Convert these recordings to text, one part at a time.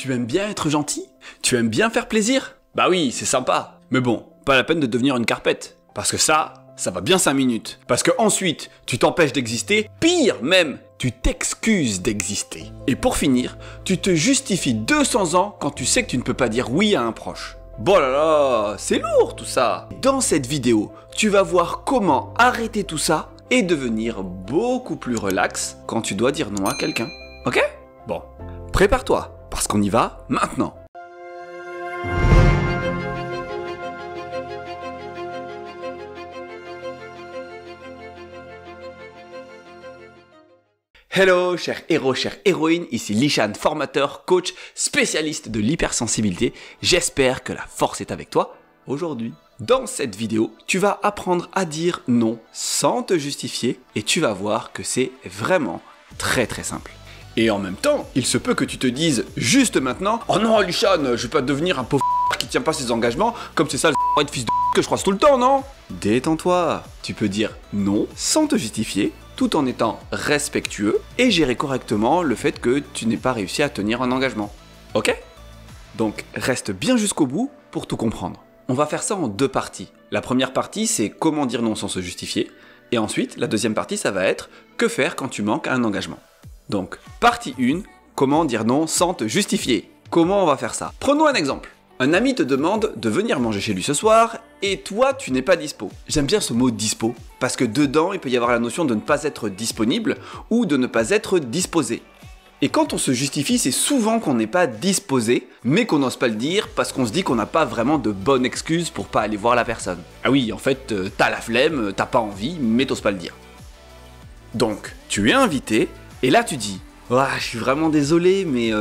Tu aimes bien être gentil? Tu aimes bien faire plaisir? Bah oui, c'est sympa. Mais bon, pas la peine de devenir une carpette. Parce que ça va bien 5 minutes. Parce que ensuite, tu t'empêches d'exister. Pire même, tu t'excuses d'exister. Et pour finir, tu te justifies 200 ans quand tu sais que tu ne peux pas dire oui à un proche. Bon là là, c'est lourd tout ça. Dans cette vidéo, tu vas voir comment arrêter tout ça et devenir beaucoup plus relax quand tu dois dire non à quelqu'un. Ok? Bon, prépare-toi, parce qu'on y va maintenant. Hello, chers héros, chères héroïnes, ici Lishan, formateur, coach, spécialiste de l'hypersensibilité. J'espère que la force est avec toi aujourd'hui. Dans cette vidéo, tu vas apprendre à dire non sans te justifier et tu vas voir que c'est vraiment très simple. Et en même temps, il se peut que tu te dises juste maintenant « Oh non, Lishan, je vais pas devenir un pauvre qui tient pas ses engagements, comme c'est ça le de fils de que je croise tout le temps, non ?» Détends-toi, tu peux dire non sans te justifier, tout en étant respectueux et gérer correctement le fait que tu n'aies pas réussi à tenir un engagement. Ok? Donc reste bien jusqu'au bout pour tout comprendre. On va faire ça en 2 parties. La première partie, c'est comment dire non sans se justifier. Et ensuite, la deuxième partie, ça va être que faire quand tu manques à un engagement. Donc, partie 1, comment dire non sans te justifier. Comment on va faire ça? Prenons un exemple. Un ami te demande de venir manger chez lui ce soir et toi tu n'es pas dispo. J'aime bien ce mot dispo parce que dedans il peut y avoir la notion de ne pas être disponible ou de ne pas être disposé. Et quand on se justifie, c'est souvent qu'on n'est pas disposé, mais qu'on n'ose pas le dire parce qu'on se dit qu'on n'a pas vraiment de bonne excuse pour pas aller voir la personne. Ah oui, en fait, t'as la flemme, t'as pas envie, mais t'oses pas le dire. Donc, tu es invité et là tu dis je suis vraiment désolé, mais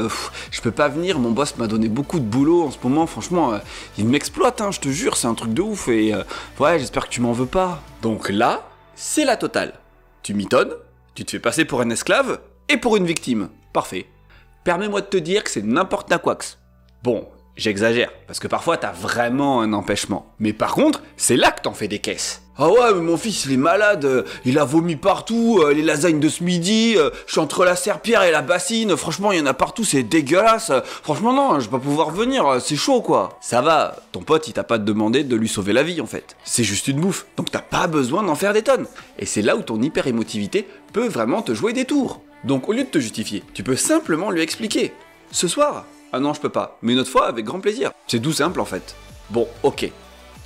je peux pas venir, mon boss m'a donné beaucoup de boulot en ce moment, franchement, il m'exploite, hein, je te jure, c'est un truc de ouf, et ouais, j'espère que tu m'en veux pas. Donc là, c'est la totale. Tu mitonnes, tu te fais passer pour un esclave, et pour une victime. Parfait. Permets-moi de te dire que c'est n'importe quoi. Bon, j'exagère, parce que parfois t'as vraiment un empêchement. Mais par contre, c'est là que t'en fais des caisses. Ah ouais, mais mon fils il est malade, il a vomi partout, les lasagnes de ce midi, je suis entre la serpillière et la bassine, franchement il y en a partout, c'est dégueulasse, franchement non, je vais pas pouvoir venir, c'est chaud quoi. Ça va, ton pote il t'a pas demandé de lui sauver la vie en fait, c'est juste une bouffe, donc t'as pas besoin d'en faire des tonnes. Et c'est là où ton hyper-émotivité peut vraiment te jouer des tours. Donc au lieu de te justifier, tu peux simplement lui expliquer. Ce soir, ah non je peux pas, mais une autre fois avec grand plaisir. C'est tout simple en fait. Bon, ok.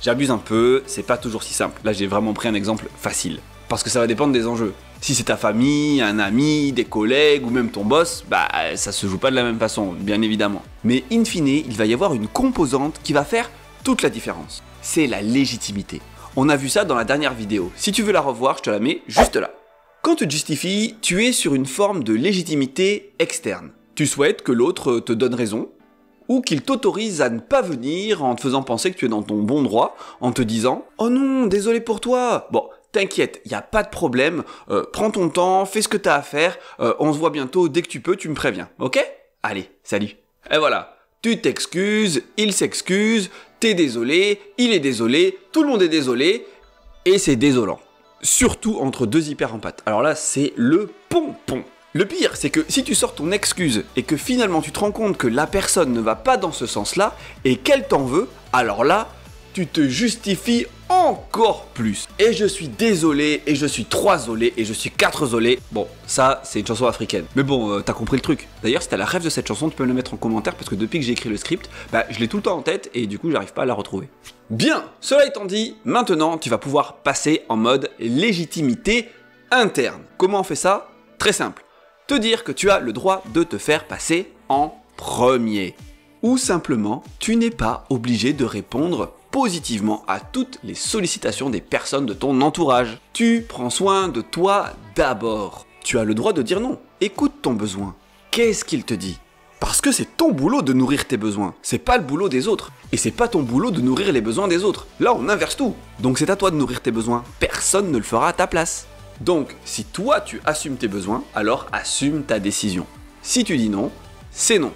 J'abuse un peu, c'est pas toujours si simple. Là, j'ai vraiment pris un exemple facile. Parce que ça va dépendre des enjeux. Si c'est ta famille, un ami, des collègues ou même ton boss, bah ça se joue pas de la même façon, bien évidemment. Mais in fine, il va y avoir une composante qui va faire toute la différence. C'est la légitimité. On a vu ça dans la dernière vidéo. Si tu veux la revoir, je te la mets juste là. Quand tu te justifies, tu es sur une forme de légitimité externe. Tu souhaites que l'autre te donne raison, ou qu'il t'autorise à ne pas venir en te faisant penser que tu es dans ton bon droit, en te disant « Oh non, désolé pour toi !» Bon, t'inquiète, y a pas de problème, prends ton temps, fais ce que t'as à faire, on se voit bientôt, dès que tu peux, tu me préviens, ok? Allez, salut. Et voilà, tu t'excuses, il s'excuse, t'es désolé, il est désolé, tout le monde est désolé, et c'est désolant. Surtout entre 2 hyper-empathes. Alors là, c'est le pompon. Le pire, c'est que si tu sors ton excuse et que finalement tu te rends compte que la personne ne va pas dans ce sens-là et qu'elle t'en veut, alors là, tu te justifies encore plus. Et je suis désolé, et je suis 3 zolé, et je suis 4 zolé. Bon, ça, c'est une chanson africaine. Mais bon, t'as compris le truc. D'ailleurs, si t'as la rêve de cette chanson, tu peux me le mettre en commentaire parce que depuis que j'ai écrit le script, bah, je l'ai tout le temps en tête et du coup, j'arrive pas à la retrouver. Bien, cela étant dit, maintenant, tu vas pouvoir passer en mode légitimité interne. Comment on fait ça? Très simple. Te dire que tu as le droit de te faire passer en premier. Ou simplement, tu n'es pas obligé de répondre positivement à toutes les sollicitations des personnes de ton entourage. Tu prends soin de toi d'abord. Tu as le droit de dire non. Écoute ton besoin. Qu'est-ce qu'il te dit? Parce que c'est ton boulot de nourrir tes besoins. C'est pas le boulot des autres. Et c'est pas ton boulot de nourrir les besoins des autres. Là, on inverse tout. Donc c'est à toi de nourrir tes besoins. Personne ne le fera à ta place. Donc, si toi tu assumes tes besoins, alors assume ta décision. Si tu dis non, c'est non.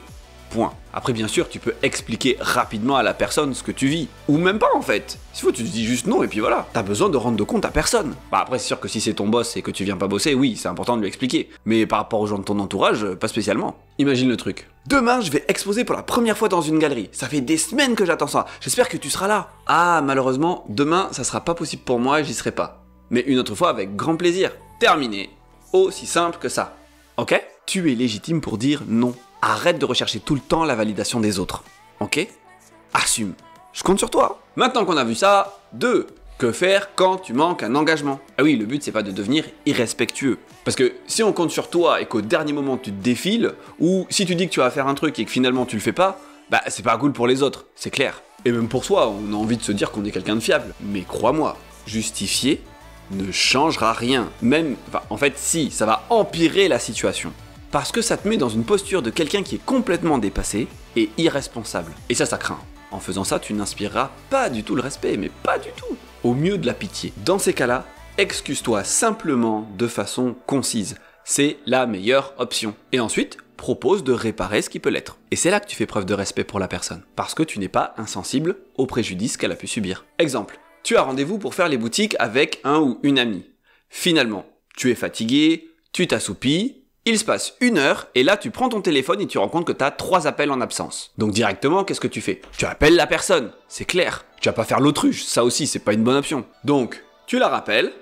point. Après bien sûr, tu peux expliquer rapidement à la personne ce que tu vis. Ou même pas en fait. S'il faut, tu te dis juste non et puis voilà. T'as besoin de rendre de compte à personne. Bah après c'est sûr que si c'est ton boss et que tu viens pas bosser, oui, c'est important de lui expliquer. Mais par rapport aux gens de ton entourage, pas spécialement. Imagine le truc. Demain, je vais exposer pour la première fois dans une galerie. Ça fait des semaines que j'attends ça. J'espère que tu seras là. Ah, malheureusement, demain, ça sera pas possible pour moi et j'y serai pas. Mais une autre fois avec grand plaisir. Terminé. Aussi simple que ça. Ok ? Tu es légitime pour dire non. Arrête de rechercher tout le temps la validation des autres. Ok ? Assume. Je compte sur toi. Maintenant qu'on a vu ça, 2. Que faire quand tu manques un engagement ? Ah oui, le but c'est pas de devenir irrespectueux. Parce que si on compte sur toi et qu'au dernier moment tu te défiles, ou si tu dis que tu vas faire un truc et que finalement tu le fais pas, bah c'est pas cool pour les autres, c'est clair. Et même pour soi, on a envie de se dire qu'on est quelqu'un de fiable. Mais crois-moi, justifier ne changera rien. Même, en fait si, ça va empirer la situation. Parce que ça te met dans une posture de quelqu'un qui est complètement dépassé et irresponsable. Et ça craint. En faisant ça, tu n'inspireras pas du tout le respect, mais pas du tout. Au mieux de la pitié. Dans ces cas-là, excuse-toi simplement de façon concise. C'est la meilleure option. Et ensuite, propose de réparer ce qui peut l'être. Et c'est là que tu fais preuve de respect pour la personne. Parce que tu n'es pas insensible au préjudice qu'elle a pu subir. Exemple, tu as rendez-vous pour faire les boutiques avec un ou une amie. Finalement, tu es fatigué, tu t'assoupis, il se passe 1 heure, et là tu prends ton téléphone et tu rends compte que tu as 3 appels en absence. Donc directement, qu'est-ce que tu fais ? Tu appelles la personne, c'est clair. Tu vas pas faire l'autruche, ça aussi c'est pas une bonne option. Donc, tu la rappelles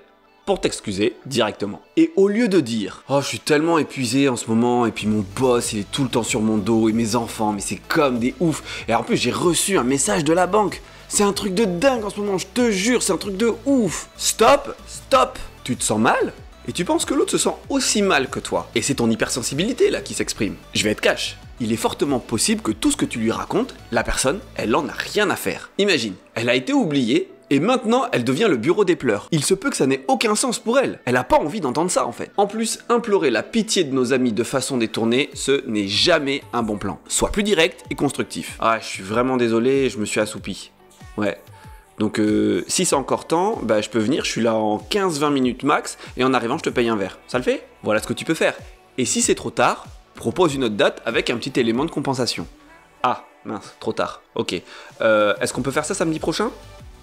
pour t'excuser directement. Et au lieu de dire « Oh, je suis tellement épuisé en ce moment, et puis mon boss il est tout le temps sur mon dos, et mes enfants, mais c'est comme des oufs. Et en plus j'ai reçu un message de la banque. C'est un truc de dingue en ce moment, je te jure, c'est un truc de ouf. Stop, stop. Tu te sens mal ? Et tu penses que l'autre se sent aussi mal que toi. Et c'est ton hypersensibilité là qui s'exprime. Je vais être cash. Il est fortement possible que tout ce que tu lui racontes, la personne, elle en a rien à faire. Imagine, elle a été oubliée et maintenant elle devient le bureau des pleurs. Il se peut que ça n'ait aucun sens pour elle. Elle a pas envie d'entendre ça en fait. En plus, implorer la pitié de nos amis de façon détournée, ce n'est jamais un bon plan. Sois plus direct et constructif. Ah, je suis vraiment désolé, je me suis assoupi. Ouais. Donc si c'est encore temps, bah, je peux venir, je suis là en 15-20 minutes max, et en arrivant je te paye un verre. Ça le fait ? Voilà ce que tu peux faire. Et si c'est trop tard, propose une autre date avec un petit élément de compensation. Ah, mince, trop tard. Ok. Est-ce qu'on peut faire ça samedi prochain ?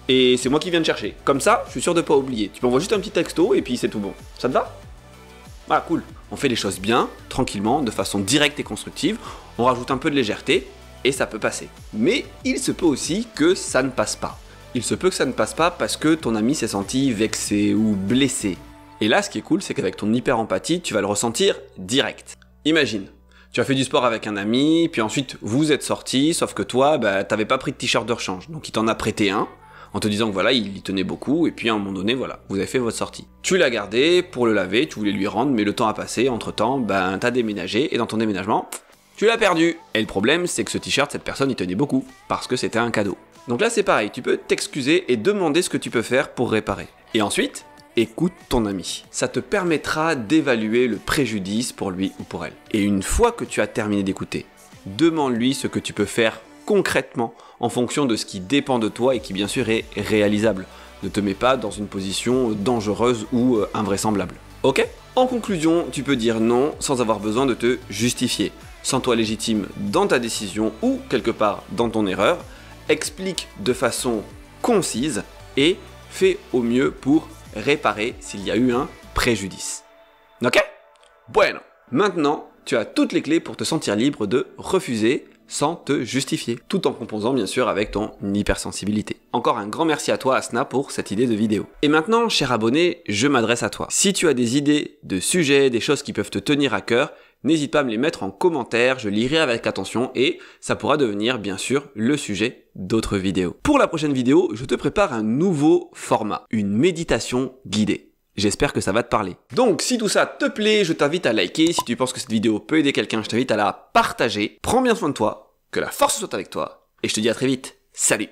Et c'est moi qui viens te chercher. Comme ça, je suis sûr de pas oublier. Tu m'envoies juste un petit texto et puis c'est tout bon. Ça te va ? Ah cool. On fait les choses bien, tranquillement, de façon directe et constructive. On rajoute un peu de légèreté, et ça peut passer. Mais il se peut aussi que ça ne passe pas. Il se peut que ça ne passe pas parce que ton ami s'est senti vexé ou blessé. Et là, ce qui est cool, c'est qu'avec ton hyper-empathie, tu vas le ressentir direct. Imagine, tu as fait du sport avec un ami, puis ensuite vous êtes sortis, sauf que toi, bah, t'avais pas pris de t-shirt de rechange. Donc il t'en a prêté un, en te disant que voilà, il y tenait beaucoup, et puis à un moment donné, voilà, vous avez fait votre sortie. Tu l'as gardé pour le laver, tu voulais lui rendre, mais le temps a passé, entre-temps, ben t'as déménagé, et dans ton déménagement, tu l'as perdu. Et le problème, c'est que ce t-shirt, cette personne, il tenait beaucoup, parce que c'était un cadeau. Donc là c'est pareil, tu peux t'excuser et demander ce que tu peux faire pour réparer. Et ensuite, écoute ton ami. Ça te permettra d'évaluer le préjudice pour lui ou pour elle. Et une fois que tu as terminé d'écouter, demande-lui ce que tu peux faire concrètement en fonction de ce qui dépend de toi et qui bien sûr est réalisable. Ne te mets pas dans une position dangereuse ou invraisemblable. Ok ? En conclusion, tu peux dire non sans avoir besoin de te justifier. Sens-toi légitime dans ta décision ou quelque part dans ton erreur. Explique de façon concise et fais au mieux pour réparer s'il y a eu un préjudice. Ok ? Bueno. Maintenant, tu as toutes les clés pour te sentir libre de refuser sans te justifier, tout en composant bien sûr avec ton hypersensibilité. Encore un grand merci à toi Asna pour cette idée de vidéo. Et maintenant, cher abonné, je m'adresse à toi. Si tu as des idées de sujets, des choses qui peuvent te tenir à cœur, n'hésite pas à me les mettre en commentaire, je lirai avec attention et ça pourra devenir bien sûr le sujet d'autres vidéos. Pour la prochaine vidéo, je te prépare un nouveau format, une méditation guidée. J'espère que ça va te parler. Donc si tout ça te plaît, je t'invite à liker. Si tu penses que cette vidéo peut aider quelqu'un, je t'invite à la partager. Prends bien soin de toi, que la force soit avec toi et je te dis à très vite. Salut!